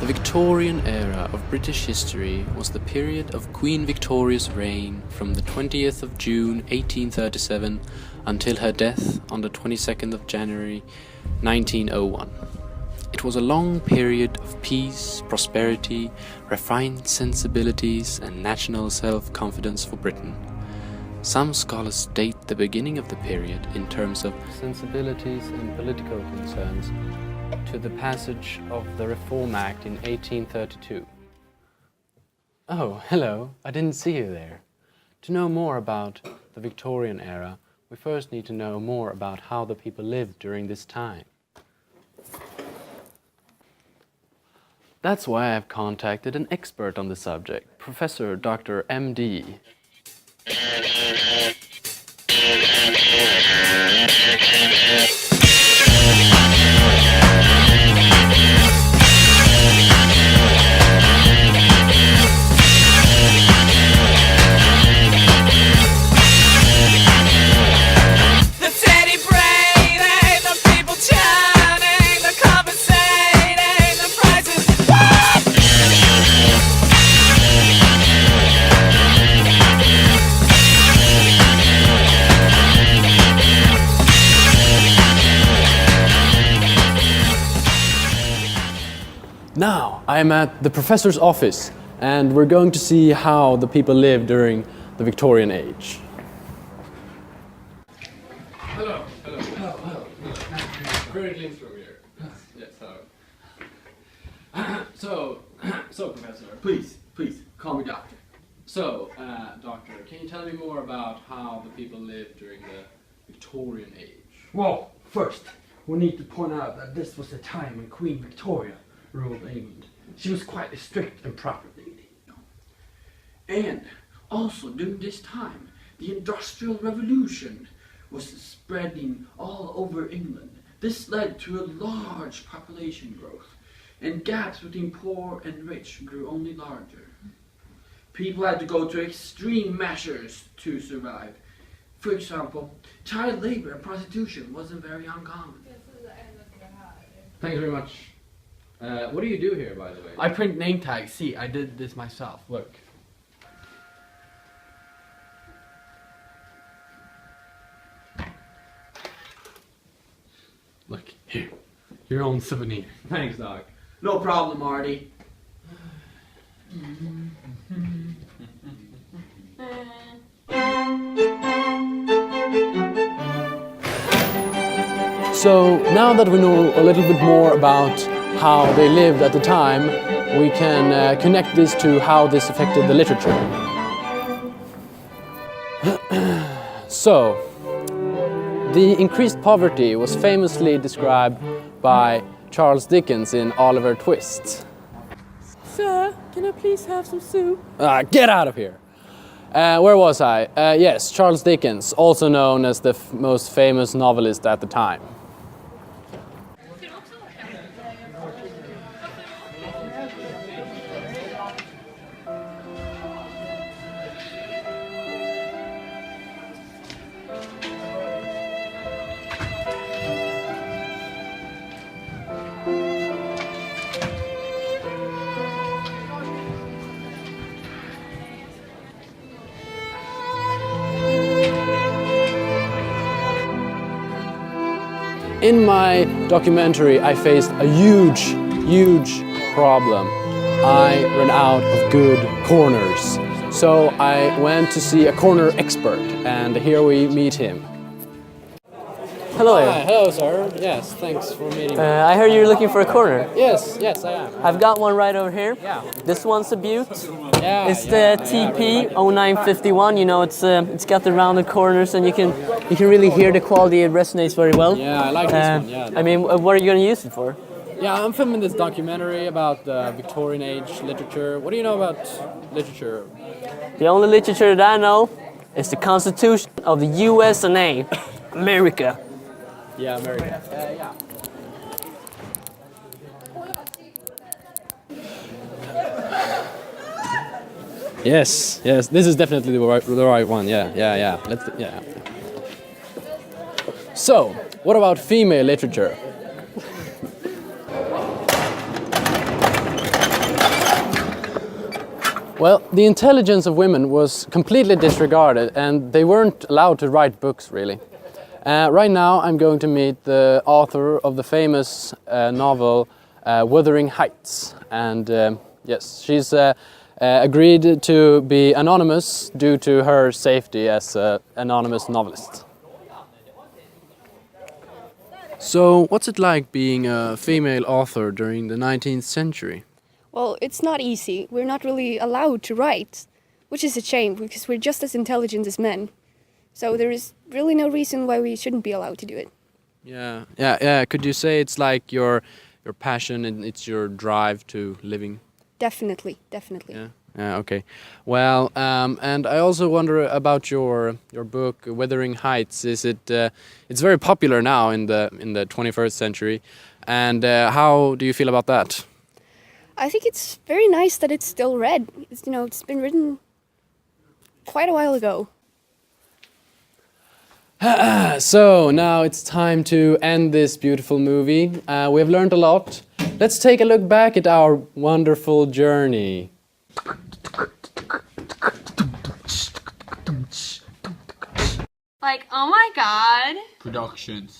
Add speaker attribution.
Speaker 1: Victorian era of British history was the period of Queen Victoria's reign from the 20th of June 1837 until her death on the 22nd of January 1901. It was a long period of peace, prosperity, refined sensibilities and national self-confidence for Britain. Some scholars date the beginning of the period in terms of sensibilities and political concerns to the passage of the Reform Act in 1832. Oh, hello, I didn't see you there. To know more about the Victorian era, we first need to know more about how the people lived during this time. That's why I've contacted an expert on the subject, Professor Dr. M.D. Now, I'm at the professor's office, and we're going to see how the people lived during the Victorian age. Hello. Currently intro here. Yes, hello. So, Professor.
Speaker 2: Please, call me doctor.
Speaker 1: So, Doctor, can you tell me more about how the people lived during the Victorian age?
Speaker 2: Well, first, we need to point out that this was the time when Queen Victoria ruled England. She was quite a strict and proper lady. And also during this time, the Industrial Revolution was spreading all over England. This led to a large population growth, and gaps between poor and rich grew only larger. People had to go to extreme measures to survive. For example, child labor and prostitution wasn't very uncommon.
Speaker 1: Thanks very much. What do you do here, by the way?
Speaker 2: I print name tags. See, I did this myself. Look. Look, here. Your own souvenir.
Speaker 1: Thanks, Doc.
Speaker 2: No problem, Marty.
Speaker 1: So, now that we know a little bit more about how they lived at the time, we can connect this to how this affected the literature. So, the increased poverty was famously described by Charles Dickens in Oliver Twist.
Speaker 3: Sir, can I please have some soup?
Speaker 1: Get out of here! Where was I? Yes, Charles Dickens, also known as the most famous novelist at the time. In my documentary, I faced a huge problem. I ran out of good corners. So I went to see a corner expert, and here we meet him.
Speaker 3: Hello.
Speaker 1: Hi, hello, sir. Yes, thanks for meeting me.
Speaker 3: I heard you're looking for a corner.
Speaker 1: Yes, I am.
Speaker 3: I've got one right over here.
Speaker 1: Yeah.
Speaker 3: This one's a beaut.
Speaker 1: Yeah,
Speaker 3: It's the TP 0951. You know, it's got the rounded corners, and you can really hear the quality. It resonates very well.
Speaker 1: Yeah, I like this one. Yeah.
Speaker 3: I mean, what are you going to use it for?
Speaker 1: Yeah, I'm filming this documentary about the Victorian age literature. What do you know about literature?
Speaker 3: The only literature that I know is the Constitution of the USA, America.
Speaker 1: Yeah, America. Yeah. Yes, this is definitely the right one. Yeah. So, what about female literature? Well, the intelligence of women was completely disregarded and they weren't allowed to write books, really. Right now I'm going to meet the author of the famous novel Wuthering Heights. And yes, she's agreed to be anonymous due to her safety as an anonymous novelist. So, what's it like being a female author during the 19th century?
Speaker 4: Well, it's not easy. We're not really allowed to write, which is a shame because we're just as intelligent as men. So there is really no reason why we shouldn't be allowed to do it.
Speaker 1: Yeah. Could you say it's like your passion and it's your drive to living?
Speaker 4: Definitely.
Speaker 1: Yeah. Okay. Well, and I also wonder about your book, Wuthering Heights. Is it? It's very popular now in the 21st century, and how do you feel about that?
Speaker 4: I think it's very nice that it's still read. It's been written quite a while ago.
Speaker 1: So now it's time to end this beautiful movie. We have learned a lot. Let's take a look back at our wonderful journey.
Speaker 5: Like, oh my god.
Speaker 6: Productions.